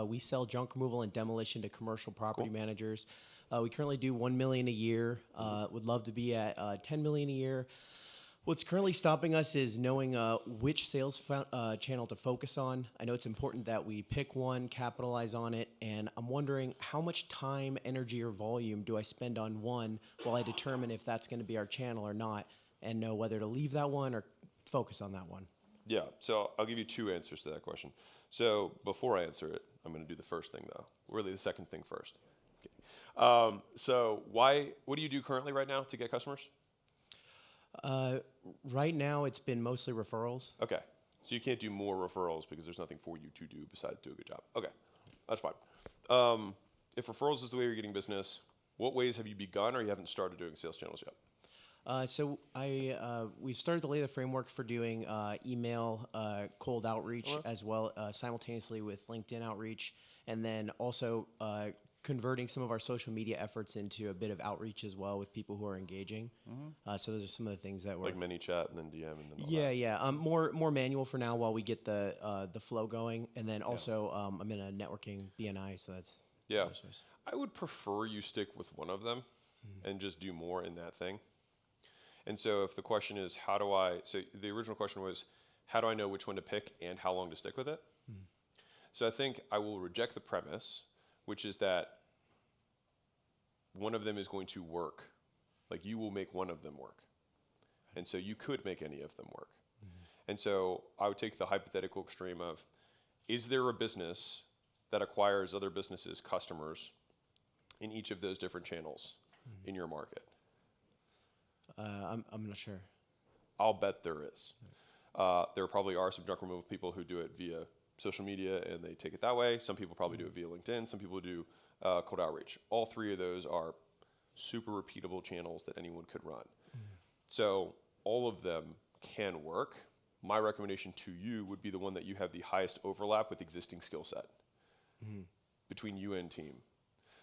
We sell junk removal and demolition to commercial property Cool. managers. We currently do 1 million a year. Would love to be at 10 million a year. What's currently stopping us is knowing which sales channel to focus on. I know it's important that we pick one, capitalize on it, and I'm wondering how much time, energy, or volume do I spend on one while I determine if that's going to be our channel or not, and know whether to leave that one or focus on that one. Yeah, so I'll give you two answers to that question. So before I answer it, I'm going to do the first thing though. Really, the second thing first. Okay. So what do you do currently right now to get customers? Right now, it's been mostly referrals. Okay. So you can't do more referrals because there's nothing for you to do besides do a good job. Okay, that's fine. If referrals is the way you're getting business, what ways have you begun or you haven't started doing sales channels yet? We've started to lay the framework for doing email cold outreach as well simultaneously with LinkedIn outreach, and then also converting some of our social media efforts into a bit of outreach as well with people who are engaging. So those are some of the things that we're Like ManyChat and then DM and then all yeah, that. yeah. More manual for now while we get the flow going, and then also I'm in a networking BNI, so that's Yeah. another source. I would prefer you stick with one of them and just do more in that thing. And so if the question is so the original question was, how do I know which one to pick and how long to stick with it? So I think I will reject the premise, which is that one of them is going to work. Like you will make one of them work. And so you could make any of them work. And so I would take the hypothetical extreme of, is there a business that acquires other businesses' customers in each of those different channels in your market? I'm not sure. I'll bet there is. There probably are some junk removal people who do it via social media and they take it that way. Some people probably do it via LinkedIn. Some people do cold outreach. All three of those are super repeatable channels that anyone could run. So all of them can work. My recommendation to you would be the one that you have the highest overlap with existing skill set between you and team.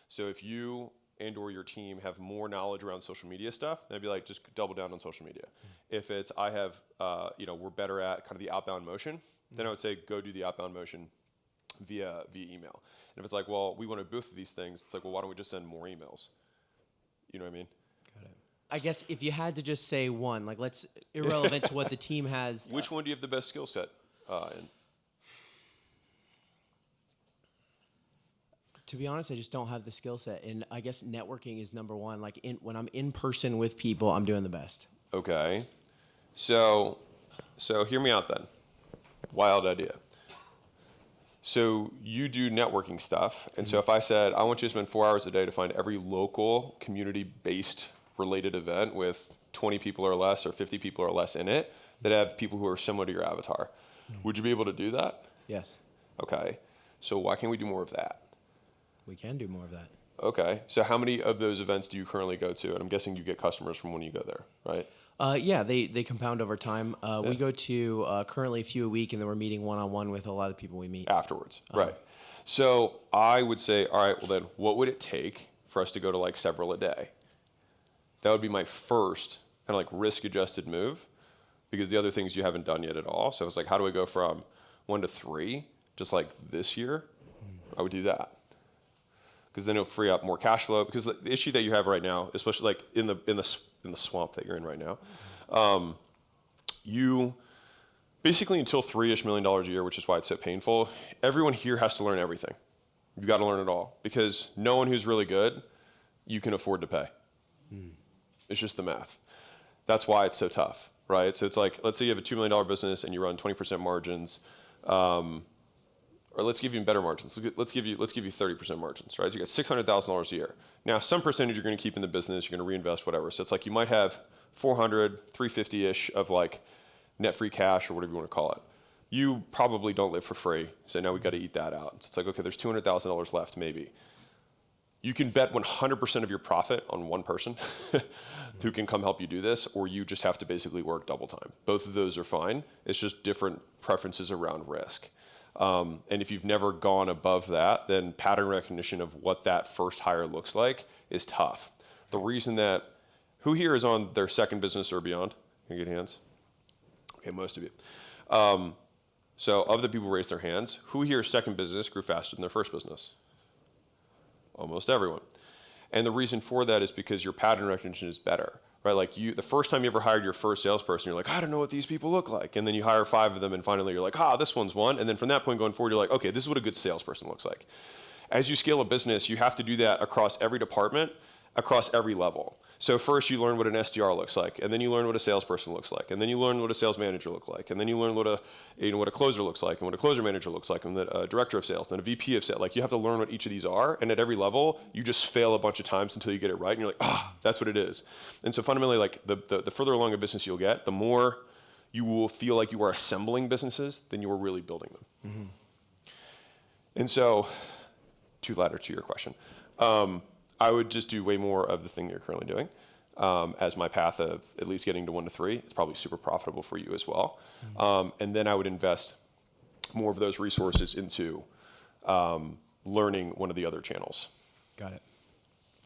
So if you and or your team have more knowledge around social media stuff, then I'd be like, just double down on social media. If it's, we're better at kind of the outbound motion, then I would say go do the outbound motion via email. And if it's like, well, we want to do both of these things, it's like, well, why don't we just send more emails? You know what I mean? Got it. I guess if you had to just say one, like irrelevant to what the team has. Which one do you have the best skill set in? To be honest, I just don't have the skill set, and I guess networking is number one. Like when I'm in person with people, I'm doing the best. Okay, so hear me out then. Wild idea. So you do networking stuff, and so if I said I want you to spend 4 hours a day to find every local community-based related event with 20 people or less or 50 people or less in it that have people who are similar to your avatar, would you be able to do that? Yes. Okay, so why can't we do more of that? We can do more of that. Okay, so how many of those events do you currently go to? And I'm guessing you get customers from when you go there, right? Yeah, they compound over time. We go to currently a few a week, and then we're meeting one-on-one with a lot of the people we meet. Afterwards, right. So I would say, all right, well then, what would it take for us to go to like several a day? That would be my first kind of like risk-adjusted move, because the other things you haven't done yet at all. So it's like, how do I go from 1 to 3, just like this year? I would do that. Because then it'll free up more cash flow. Because the issue that you have right now, especially like in the swamp that you're in right now, you basically until $3-ish million a year, which is why it's so painful. Everyone here has to learn everything. You've got to learn it all because no one who's really good, you can afford to pay. It's just the math. That's why it's so tough, right? So it's like, let's say you have a $2 million business and you run 20% margins. Or let's give you better margins. Let's give you 30% margins, right? So you got $600,000 a year. Now, some percentage you're going to keep in the business, you're going to reinvest, whatever. So it's like you might have 400, 350-ish of like net free cash or whatever you want to call it. You probably don't live for free, so now we got to eat that out. So it's like, okay, there's $200,000 left, maybe. You can bet 100% of your profit on one person who can come help you do this, or you just have to basically work double time. Both of those are fine. It's just different preferences around risk. And if you've never gone above that, then pattern recognition of what that first hire looks like is tough. The reason that, who here is on their second business or beyond? Can you get hands? Okay, most of you. So of the people who raised their hands, who here's second business grew faster than their first business? Almost everyone. And the reason for that is because your pattern recognition is better, right? Like the first time you ever hired your first salesperson, you're like, I don't know what these people look like. And then you hire 5 of them and finally you're like, this one's one. And then from that point going forward, you're like, okay, this is what a good salesperson looks like. As you scale a business, you have to do that across every department, across every level. So first you learn what an SDR looks like, and then you learn what a salesperson looks like, and then you learn what a sales manager looks like, and then you learn what a closer looks like, and what a closer manager looks like, and a director of sales, and then a VP of sales. Like you have to learn what each of these are, and at every level you just fail a bunch of times until you get it right, and you're like, that's what it is. And so fundamentally, like the further along a business you'll get, the more you will feel like you are assembling businesses than you are really building them. Mm-hmm. And so, to ladder to your question. I would just do way more of the thing you're currently doing as my path of at least getting to 1 to 3. It's probably super profitable for you as well. And then I would invest more of those resources into learning one of the other channels. Got it.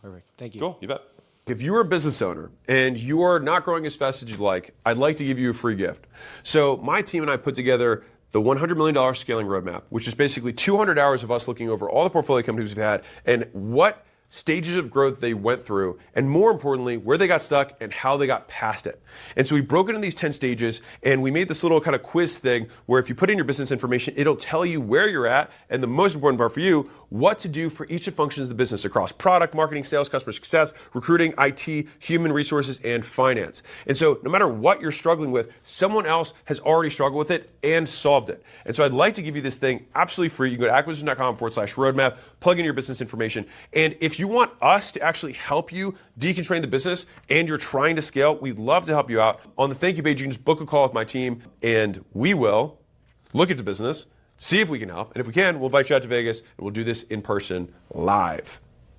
Perfect. Thank you. Cool. You bet. If you're a business owner and you are not growing as fast as you'd like, I'd like to give you a free gift. So my team and I put together the $100 million scaling roadmap, which is basically 200 hours of us looking over all the portfolio companies we've had and what stages of growth they went through, and more importantly, where they got stuck and how they got past it. And so we broke it into these 10 stages, and we made this little kind of quiz thing where if you put in your business information, it'll tell you where you're at, and the most important part for you, what to do for each of the functions of the business across product, marketing, sales, customer success, recruiting, IT, human resources, and finance. And so no matter what you're struggling with, someone else has already struggled with it and solved it. And so I'd like to give you this thing absolutely free. You can go to acquisition.com/roadmap, plug in your business information, and if you want us to actually help you deconstrain the business and you're trying to scale, we'd love to help you out. On the thank you page, you can just book a call with my team, and we will look at the business, see if we can help, and if we can, we'll invite you out to Vegas, and we'll do this in person live.